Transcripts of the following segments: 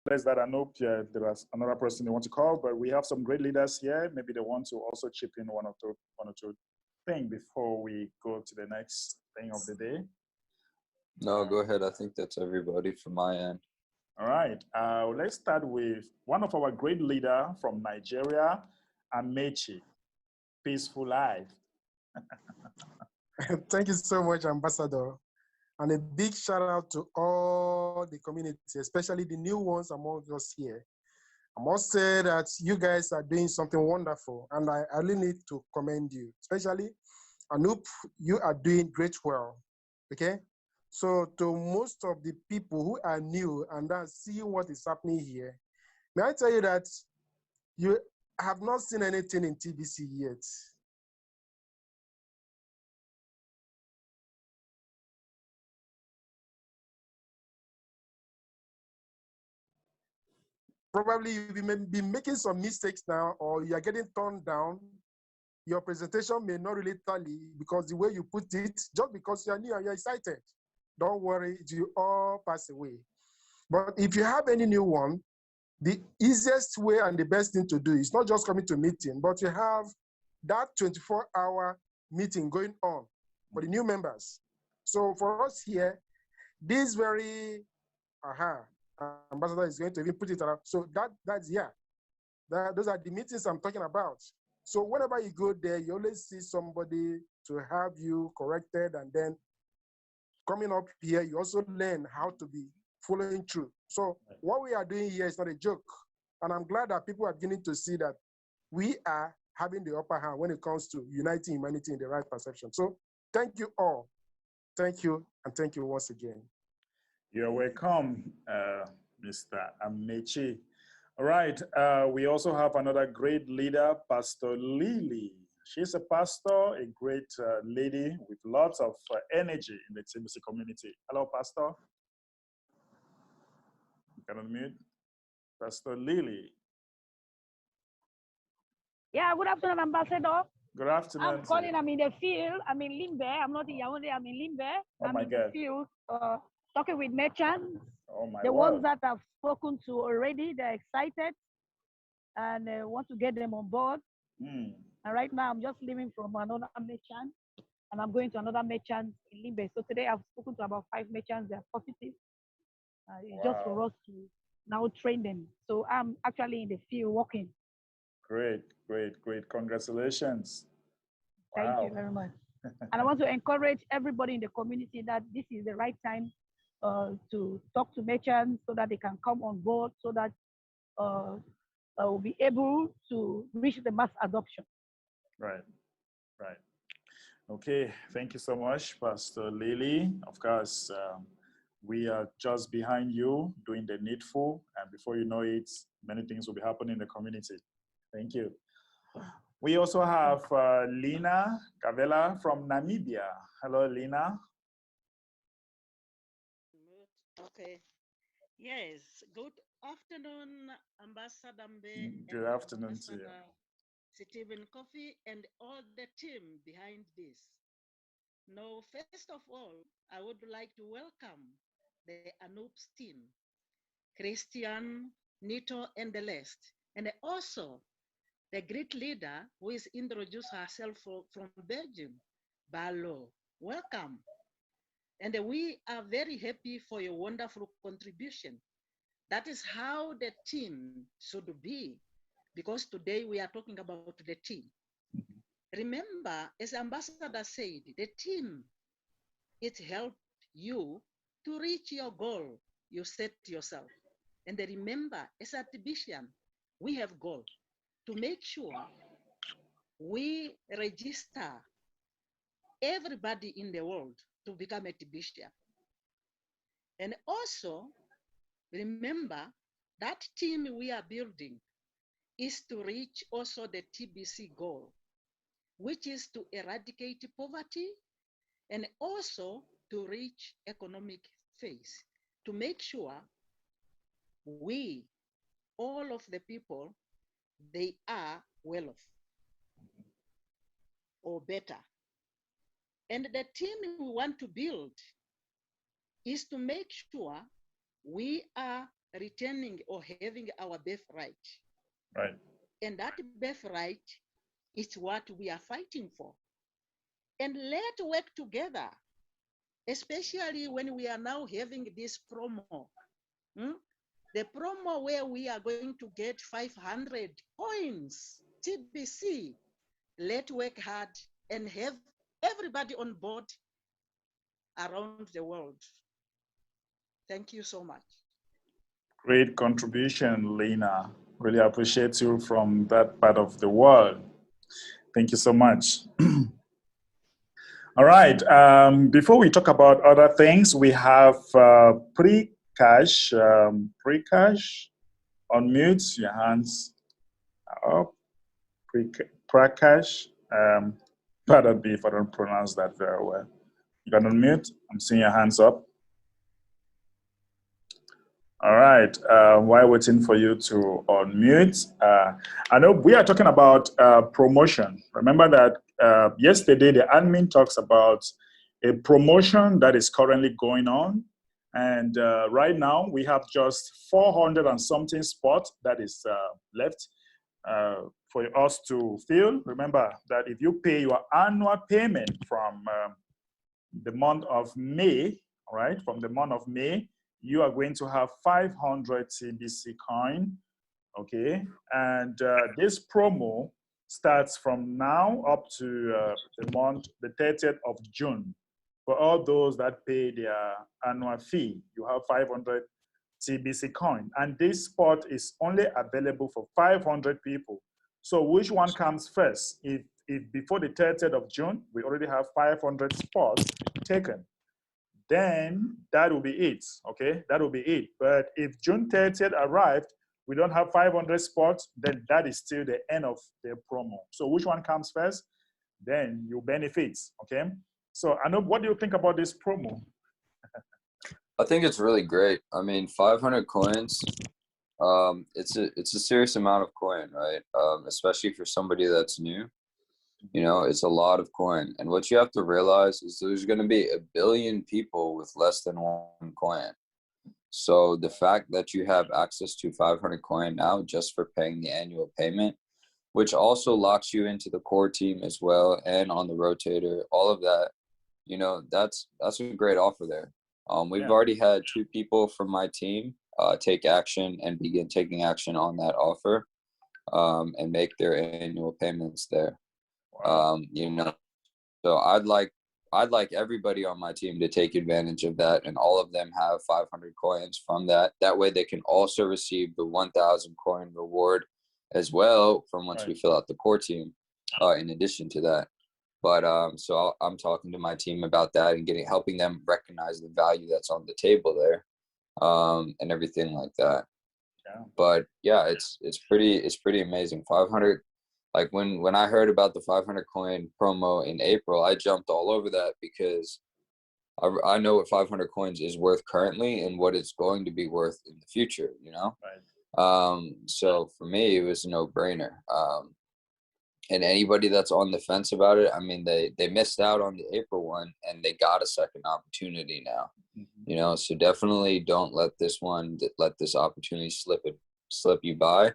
There's that Anup, there is another person they want to call, but we have some great leaders here. Maybe they want to also chip in one or two things before we go to the next thing of the day. No, go ahead. I think that's everybody from my end. All right. Let's start with one of our great leader from Nigeria, Amechi. Peaceful life. Thank you so much, Ambassador. And a big shout out to all the community, especially the new ones among us here. I must say that you guys are doing something wonderful, and I really need to commend you, especially Anup, you are doing great well, okay? So to most of the people who are new and are seeing what is happening here, may I tell you that you have not seen anything in TBC yet. Probably you may be making some mistakes now, or you are getting turned down. Your presentation may not really tally because the way you put it, just because you are new and you're excited. Don't worry, it will all pass away. But if you have any new one, the easiest way and the best thing to do is not just coming to meeting, but you have that 24-hour meeting going on for the new members. So for us here, this very, Ambassador is going to even put it around. So that's those are the meetings I'm talking about. So whenever you go there, you always see somebody to have you corrected, and then coming up here, you also learn how to be following through. So what we are doing here is not a joke. And I'm glad that people are beginning to see that we are having the upper hand when it comes to uniting humanity in the right perception. So thank you all. Thank you, and thank you once again. You're welcome, Mr. Amechi. All right, we also have another great leader, Pastor Lily. She's a pastor, a great lady with lots of energy in the TBC community. Hello, Pastor. You can unmute. Pastor Lily. Yeah, good afternoon, Ambassador. Good afternoon. I'm calling, I'm in the field. I'm in Limbe. I'm not in Yaoundé, I'm in Limbe. Oh I'm in the field talking with merchants. Oh my the word. ones that I've spoken to already, they're excited and want to get them on board. And right now, I'm just leaving from another merchant and I'm going to another merchant in Limbe. So today I've spoken to about 5 merchants. They're positive. It's just for us to now train them. So I'm actually in the field working. Great, great, great. Congratulations. Thank you very much. And I want to encourage everybody in the community that this is the right time to talk to merchants so that they can come on board, so that we'll be able to reach the mass adoption. Right, right. Okay, thank you so much, Pastor Lily. Of course, we are just behind you doing the needful, and before you know it, many things will be happening in the community. Thank you. We also have Lina Kavela from Namibia. Hello, Lina. Okay. Yes. Good afternoon, Ambassador Mbe. Good afternoon to you. Stephen Coffee and all the team behind this. Now, first of all, I would like to welcome the Anups team, Christian, Nito, and the rest, and also the great leader who is introduced herself from Belgium, Balo. Welcome. And we are very happy for your wonderful contribution. That is how the team should be, because today we are talking about the team. Remember, as Ambassador said, the team, it helped you to reach your goal you set yourself. And remember, as a TBCian, we have goal to make sure we register everybody in the world to become a TBCian. And also, remember, that team we are building is to reach also the TBC goal, which is to eradicate poverty and also to reach economic phase, to make sure we, all of the people, they are well off or better. And the team we want to build is to make sure we are returning or having our birthright. Right. And that birthright is what we are fighting for. And let's work together, especially when we are now having this promo. The promo where we are going to get 500 coins, TBC. Let's work hard and have everybody on board around the world. Thank you so much. Great contribution, Lena. Really appreciate you from that part of the world. Thank you so much. All right. Before we talk about other things, we have pre-cash. Pre-cash, unmute your hands up. Pre-cash. Pardon me if I don't pronounce that very well. You can unmute. I'm seeing your hands up. All right. While waiting for you to unmute, I know we are talking about promotion. Remember that yesterday the admin talks about a promotion that is currently going on. And right now we have just 400 and something spots that is left for us to fill. Remember that if you pay your annual payment from the month of May, all right, from the month of May, you are going to have 500 TBC coin, okay? And this promo starts from now up to the 30th of June. For all those that pay their annual fee, you have 500 TBC coin. And this spot is only available for 500 people. So which one comes first? If before the 30th of June, we already have 500 spots taken, then that will be it, okay? That will be it. But if June 30th arrived, we don't have 500 spots, then that is still the end of the promo. So which one comes first? Then you benefit, okay? So Anoop, what do you think about this promo? I think it's really great. I mean, 500 coins, it's a serious amount of coin, right? Especially for somebody that's new. You know, it's a lot of coin. And what you have to realize is there's going to be 1 billion people with less than 1 coin. So the fact that you have access to 500 coin now just for paying the annual payment, which also locks you into the core team as well and on the rotator, all of that, you know, that's a great offer there. We've already had 2 people from my team take action and begin taking action on that offer and make their annual payments there. You know, so I'd like everybody on my team to take advantage of that, and all of them have 500 coins from that. That way they can also receive the 1,000 coin reward as well from once we fill out the core team in addition to that. But so I'm talking to my team about that and helping them recognize the value that's on the table there and everything like that. But yeah, it's pretty amazing. 500. Like when I heard about the 500 coin promo in April, I jumped all over that because I know what 500 coins is worth currently and what it's going to be worth in the future, you know? So for me, it was a no-brainer. And anybody that's on the fence about it, I mean, they missed out on the April one and they got a second opportunity now, you know? So definitely don't let this opportunity slip you by.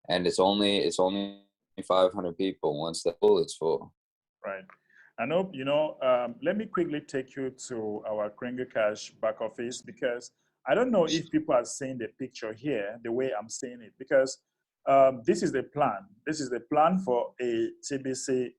And it's only 500 people. Once that's full, it's full. Right. I know, you know, let me quickly take you to our Kringle Cash back office because I don't know if people are seeing the picture here the way I'm seeing it because this is the plan. This is the plan for a TBC,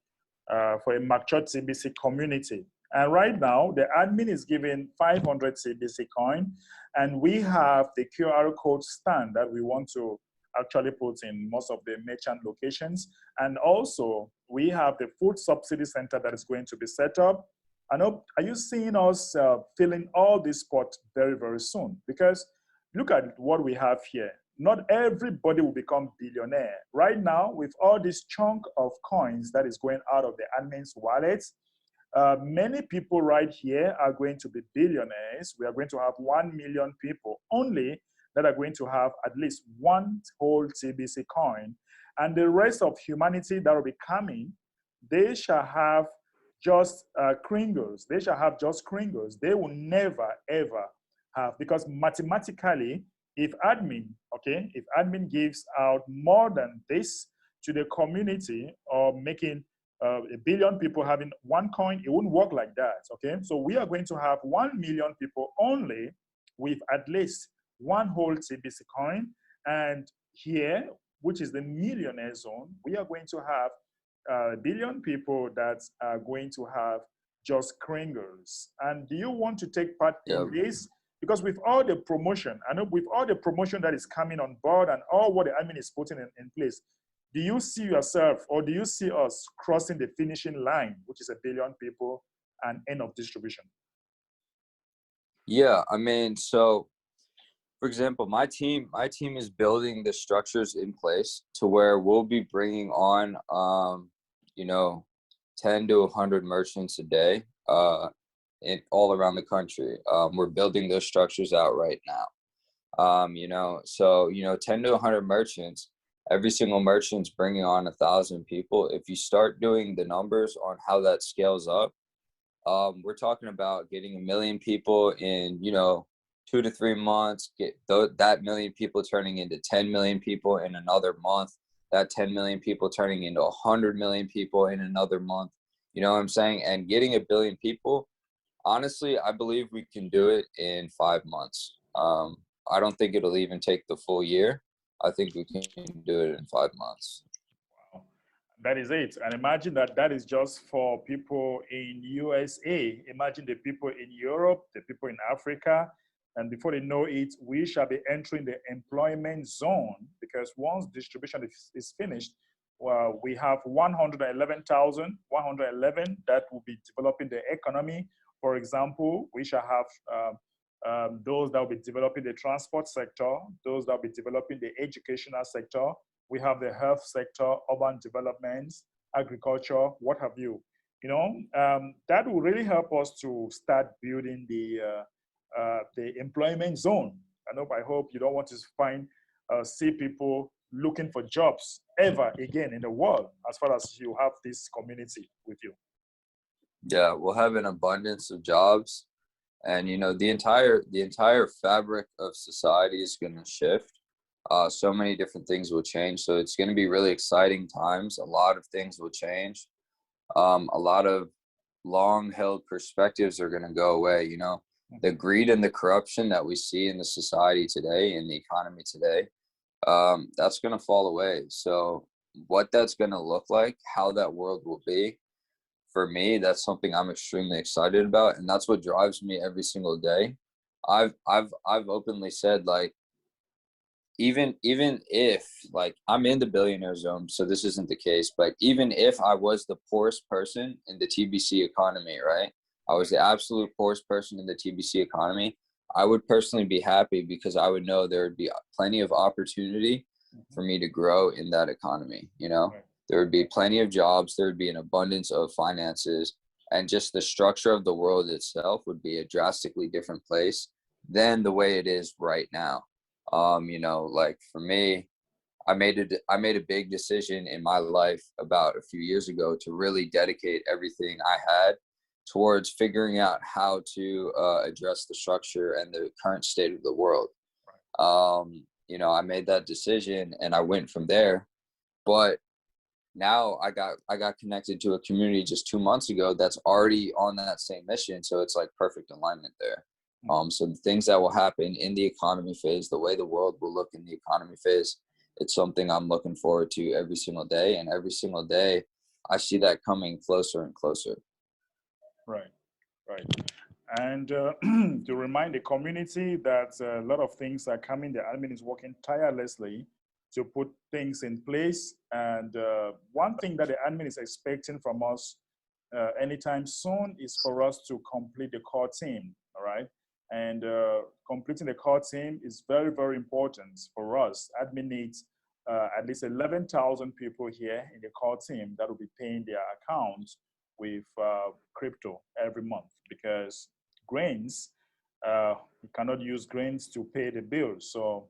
for a mature TBC community. And right now, the admin is giving 500 TBC coin, and we have the QR code stand that we want to actually put in most of the merchant locations. And also, we have the food subsidy center that is going to be set up. I know, are you seeing us filling all these spots very, very soon? Because look at what we have here. Not everybody will become billionaire. Right now, with all this chunk of coins that is going out of the admin's wallets, many people right here are going to be billionaires. We are going to have 1 million people only that are going to have at least 1 whole TBC coin. And the rest of humanity that will be coming, they shall have just Kringles. They shall have just Kringles. They will never, ever have, because mathematically, if admin, okay, if admin gives out more than this to the community, or making a billion people having one coin, it wouldn't work like that, okay? So we are going to have 1 million people only with at least one whole TBC coin. And here, which is the millionaire zone, we are going to have a billion people that are going to have just kringles. And do you want to take part in this? Because with all the promotion, I know with all the promotion that is coming on board and all what the admin is putting in place, do you see yourself, or do you see us crossing the finishing line, which is 1 billion people and end of distribution? Yeah, I mean, so for example, my team is building the structures in place to where we'll be bringing on, you know, 10 to 100 merchants a day, in all around the country. We're building those structures out right now. You know, so, you know, 10 to 100 merchants, every single merchant's bringing on 1,000 people. If you start doing the numbers on how that scales up, we're talking about getting 1 million people in, you know, 2 to 3 months, get that million people turning into 10 million people in another month, that 10 million people turning into 100 million people in another month. You know what I'm saying? And getting 1 billion people, honestly, I believe we can do it in 5 months. I don't think it'll even take the full year. I think we can do it in 5 months. Wow. That is it. And imagine that is just for people in USA. Imagine the people in Europe, the people in Africa. And before they know it, we shall be entering the employment zone, because once distribution is finished, well, we have 111,111 that will be developing the economy. For example, we shall have those that will be developing the transport sector, those that will be developing the educational sector. We have the health sector, urban developments, agriculture, what have you. You know, that will really help us to start building the employment zone. I hope you don't want to see people looking for jobs ever again in the world, as far as you have this community with you. Yeah, we'll have an abundance of jobs, and you know, the entire fabric of society is going to shift. So many different things will change, so it's going to be really exciting times. A lot of things will change. A lot of long-held perspectives are going to go away. You know, the greed and the corruption that we see in the society today, in the economy today, that's going to fall away. So what that's going to look like, how that world will be, for me, that's something I'm extremely excited about, and that's what drives me every single day. I've openly said, like, even if, like, I'm in the billionaire zone, so this isn't the case, but even if I was the poorest person in the TBC economy, right? I was the absolute poorest person in the TBC economy, I would personally be happy, because I would know there would be plenty of opportunity for me to grow in that economy. You know, there would be plenty of jobs, there would be an abundance of finances, and just the structure of the world itself would be a drastically different place than the way it is right now. You know, like for me, I made a big decision in my life about a few years ago to really dedicate everything I had towards figuring out how to address the structure and the current state of the world. You know, I made that decision and I went from there. But now I got connected to a community just 2 months ago that's already on that same mission. So it's like perfect alignment there. So the things that will happen in the economy phase, the way the world will look in the economy phase, it's something I'm looking forward to every single day. And every single day, I see that coming closer and closer. Right, right. And to remind the community that a lot of things are coming, the admin is working tirelessly to put things in place. And one thing that the admin is expecting from us anytime soon is for us to complete the core team, all right? And completing the core team is very, very important for us. Admin needs at least 11,000 people here in the core team that will be paying their accounts with crypto every month, because grains, you cannot use grains to pay the bills. So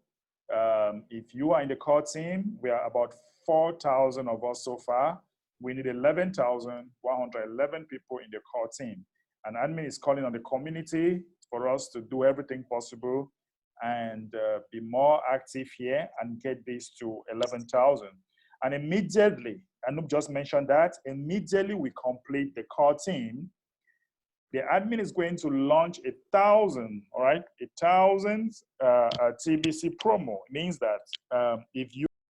if you are in the core team, we are about 4,000 of us so far. We need 11,111 people in the core team. And admin is calling on the community for us to do everything possible and be more active here and get this to 11,000. And immediately, Anup just mentioned that, immediately we complete the core team, the admin is going to launch 1,000, all right? 1,000 TBC promo. It means that if you